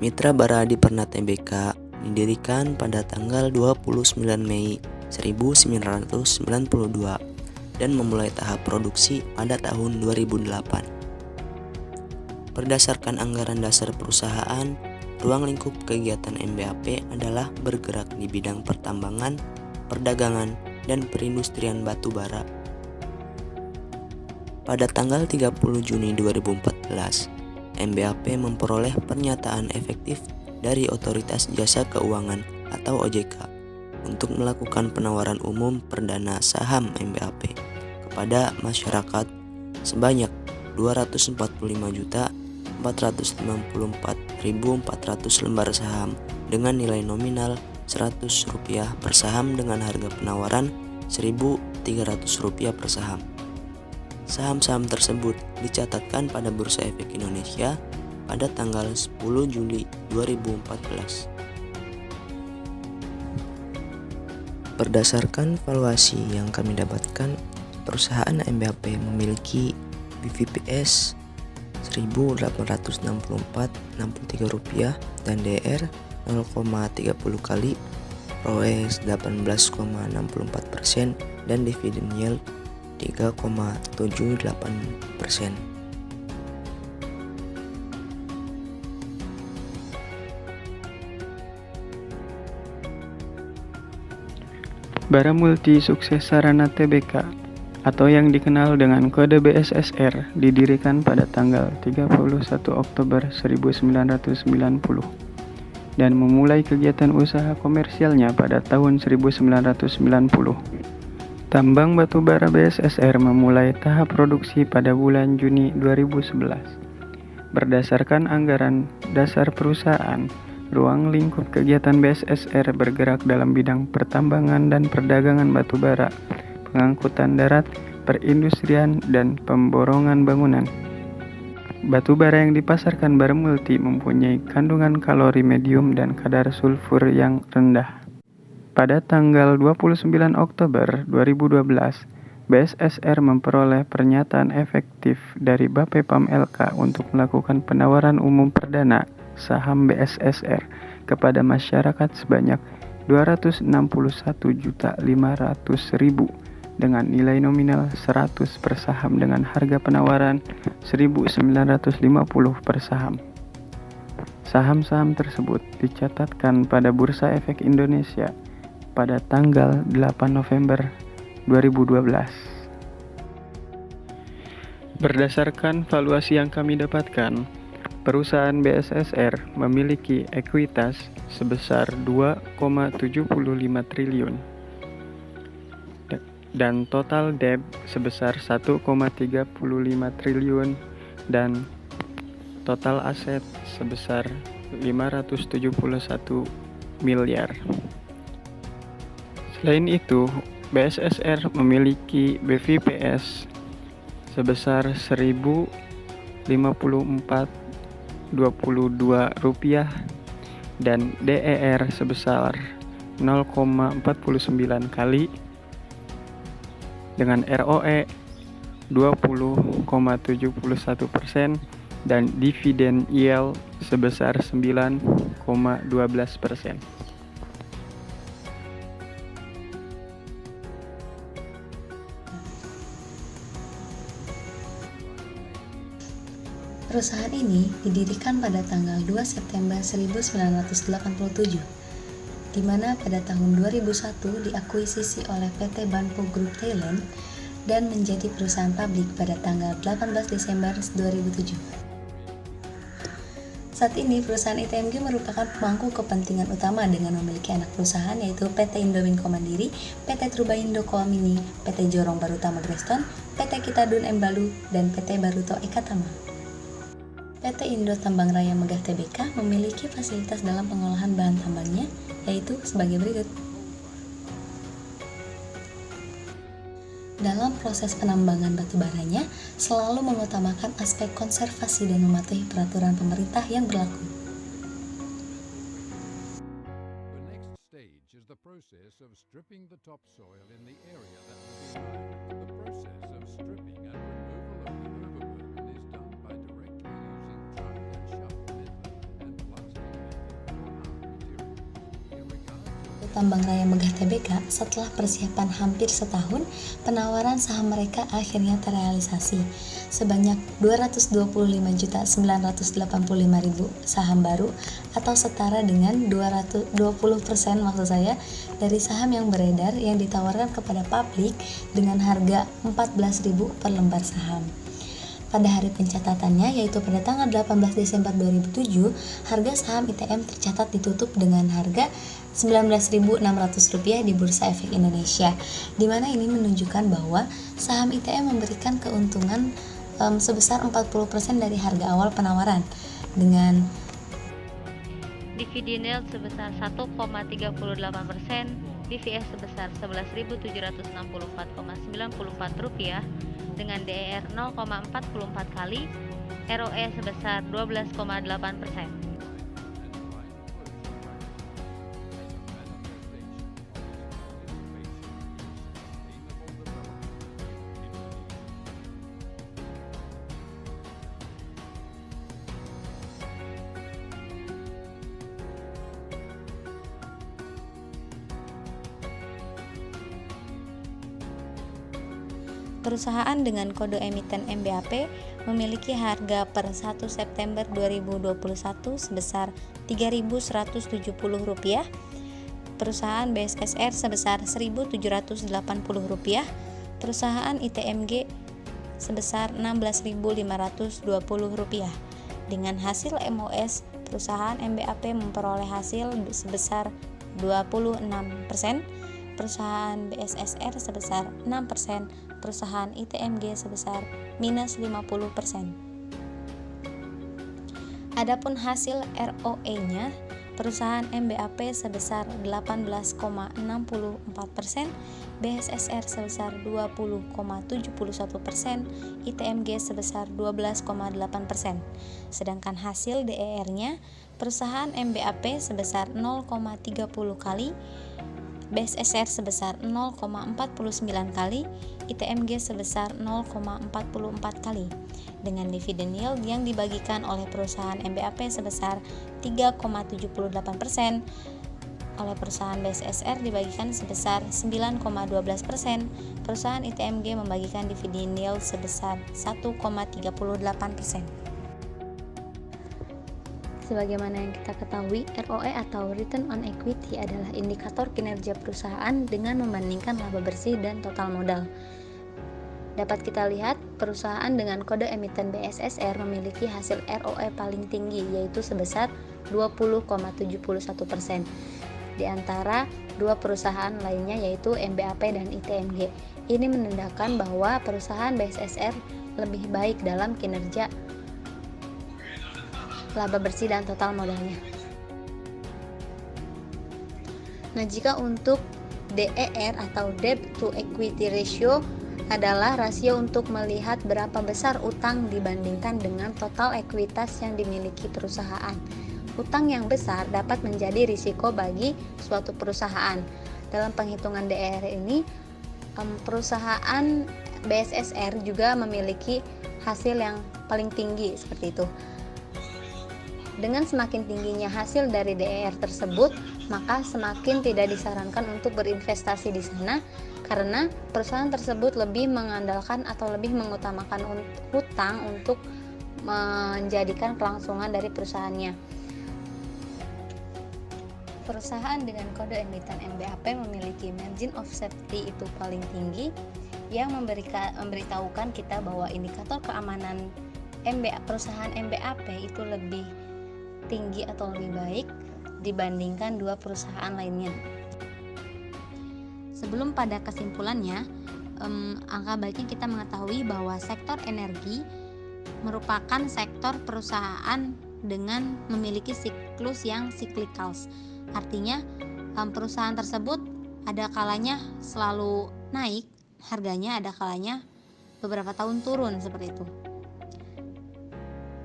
Mitra Bara Adi Perna Tbk didirikan pada tanggal 29 Mei 1992 dan memulai tahap produksi pada tahun 2008. Berdasarkan anggaran dasar perusahaan, ruang lingkup kegiatan MBAP adalah bergerak di bidang pertambangan, perdagangan, dan perindustrian batu bara. Pada tanggal 30 Juni 2014, MBAP memperoleh pernyataan efektif dari Otoritas Jasa Keuangan atau OJK untuk melakukan penawaran umum perdana saham MBAP kepada masyarakat sebanyak 245.454.400 lembar saham dengan nilai nominal Rp100 per saham dengan harga penawaran Rp1.300 per saham. Saham-saham tersebut dicatatkan pada Bursa Efek Indonesia pada tanggal 10 Juli 2014. Berdasarkan valuasi yang kami dapatkan, perusahaan MBAP memiliki BVPS Rp1.864,63 dan DR 0,30 kali, ROE 18,64% dan dividen yield 3,78%. Bara Multi Sukses Sarana Tbk atau yang dikenal dengan kode BSSR didirikan pada tanggal 31 Oktober 1990 dan memulai kegiatan usaha komersialnya pada tahun 1990. Tambang batubara BSSR memulai tahap produksi pada bulan Juni 2011. Berdasarkan anggaran dasar perusahaan, ruang lingkup kegiatan BSSR bergerak dalam bidang pertambangan dan perdagangan batubara, pengangkutan darat, perindustrian, dan pemborongan bangunan. Batubara yang dipasarkan Bara Multi mempunyai kandungan kalori medium dan kadar sulfur yang rendah. Pada tanggal 29 Oktober 2012, BSSR memperoleh pernyataan efektif dari Bapepam LK untuk melakukan penawaran umum perdana saham BSSR kepada masyarakat sebanyak 261.500.000 dengan nilai nominal 100 per saham dengan harga penawaran 1.950 per saham. Saham-saham tersebut dicatatkan pada Bursa Efek Indonesia pada tanggal 8 November 2012. Berdasarkan valuasi yang kami dapatkan, perusahaan BSSR memiliki ekuitas sebesar 2,75 triliun dan total debt sebesar 1,35 triliun dan total aset sebesar 571 miliar. Selain itu, BSSR memiliki BVPS sebesar Rp1.054.22 dan DER sebesar 0,49 kali dengan ROE 20,71% dan dividen yield sebesar 9,12%. Perusahaan ini didirikan pada tanggal 2 September 1987, di mana pada tahun 2001 diakuisisi oleh PT Banpo Group Thailand dan menjadi perusahaan publik pada tanggal 18 Desember 2007. Saat ini perusahaan ITMG merupakan pemangku kepentingan utama dengan memiliki anak perusahaan yaitu PT Indominco Mandiri, PT Trubaindo Koamini, PT Jorong Barutama Greston, PT Kitadun Embalu, dan PT Baruto Ekatama. PT Indo Tambang Raya Megah Tbk memiliki fasilitas dalam pengolahan bahan tambangnya, yaitu sebagai berikut. Dalam proses penambangan batubaranya, selalu mengutamakan aspek konservasi dan mematuhi peraturan pemerintah yang berlaku. The next stage is the process of stripping the topsoil in the area that will be mined. The process of stripping and removal of the overburden is done by direct Tambang Raya Megah Tbk, setelah persiapan hampir setahun, penawaran saham mereka akhirnya terrealisasi. Sebanyak 225.985.000 saham baru atau setara dengan 20% maksud saya dari saham yang beredar yang ditawarkan kepada publik dengan harga 14.000 per lembar saham. Pada hari pencatatannya, yaitu pada tanggal 18 Desember 2007, harga saham ITM tercatat ditutup dengan harga Rp19.600 di Bursa Efek Indonesia, di mana ini menunjukkan bahwa saham ITM memberikan keuntungan sebesar 40% dari harga awal penawaran, dengan dividen yield sebesar 1,38%, DVS sebesar Rp11.764,94 dengan DER 0,44 kali, ROE sebesar 12,8%. Perusahaan dengan kode emiten MBAP memiliki harga per 1 September 2021 sebesar Rp3.170, perusahaan BSSR sebesar Rp1.780, perusahaan ITMG sebesar Rp16.520. Dengan hasil MOS, perusahaan MBAP memperoleh hasil sebesar 26%, perusahaan BSSR sebesar 6%, perusahaan ITMG sebesar minus 50%. Adapun hasil ROE-nya, perusahaan MBAP sebesar 18,64%, BSSR sebesar 20,71%, ITMG sebesar 12,8%. Sedangkan hasil DER-nya, perusahaan MBAP sebesar 0,30 kali, BSSR sebesar 0,49 kali, ITMG sebesar 0,44 kali, dengan dividen yield yang dibagikan oleh perusahaan MBAP sebesar 3,78%, oleh perusahaan BSSR dibagikan sebesar 9,12%, perusahaan ITMG membagikan dividen yield sebesar 1,38%. Sebagaimana yang kita ketahui, ROE atau Return on Equity adalah indikator kinerja perusahaan dengan membandingkan laba bersih dan total modal. Dapat kita lihat, perusahaan dengan kode emiten BSSR memiliki hasil ROE paling tinggi, yaitu sebesar 20,71% di antara dua perusahaan lainnya, yaitu MBAP dan ITMG. Ini menandakan bahwa perusahaan BSSR lebih baik dalam kinerja laba bersih dan total modalnya. Nah, jika untuk DER atau Debt to Equity Ratio adalah rasio untuk melihat berapa besar utang dibandingkan dengan total ekuitas yang dimiliki perusahaan. Utang yang besar dapat menjadi risiko bagi suatu perusahaan. Dalam penghitungan DER ini, perusahaan BSSR juga memiliki hasil yang paling tinggi seperti itu. Dengan semakin tingginya hasil dari DER tersebut, maka semakin tidak disarankan untuk berinvestasi di sana karena perusahaan tersebut lebih mengandalkan atau lebih mengutamakan hutang untuk menjadikan kelangsungan dari perusahaannya. Perusahaan dengan kode emiten MBAP memiliki margin of safety itu paling tinggi yang memberitahukan kita bahwa indikator keamanan perusahaan MBAP itu lebih tinggi atau lebih baik dibandingkan dua perusahaan lainnya. Sebelum pada kesimpulannya, angka baiknya kita mengetahui bahwa sektor energi merupakan sektor perusahaan dengan memiliki siklus yang cyclical. Artinya perusahaan tersebut ada kalanya selalu naik harganya, ada kalanya beberapa tahun turun seperti itu.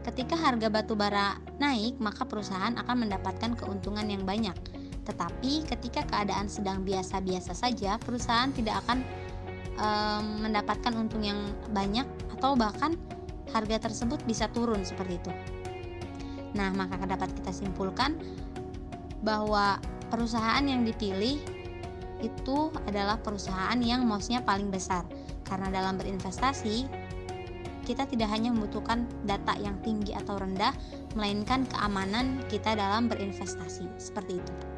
Ketika harga batu bara naik, maka perusahaan akan mendapatkan keuntungan yang banyak. Tetapi ketika keadaan sedang biasa-biasa saja, perusahaan tidak akan mendapatkan untung yang banyak atau bahkan harga tersebut bisa turun seperti itu. Nah, maka dapat kita simpulkan bahwa perusahaan yang dipilih itu adalah perusahaan yang MOS-nya paling besar. Karena dalam berinvestasi, kita tidak hanya membutuhkan data yang tinggi atau rendah, melainkan keamanan kita dalam berinvestasi. Seperti itu.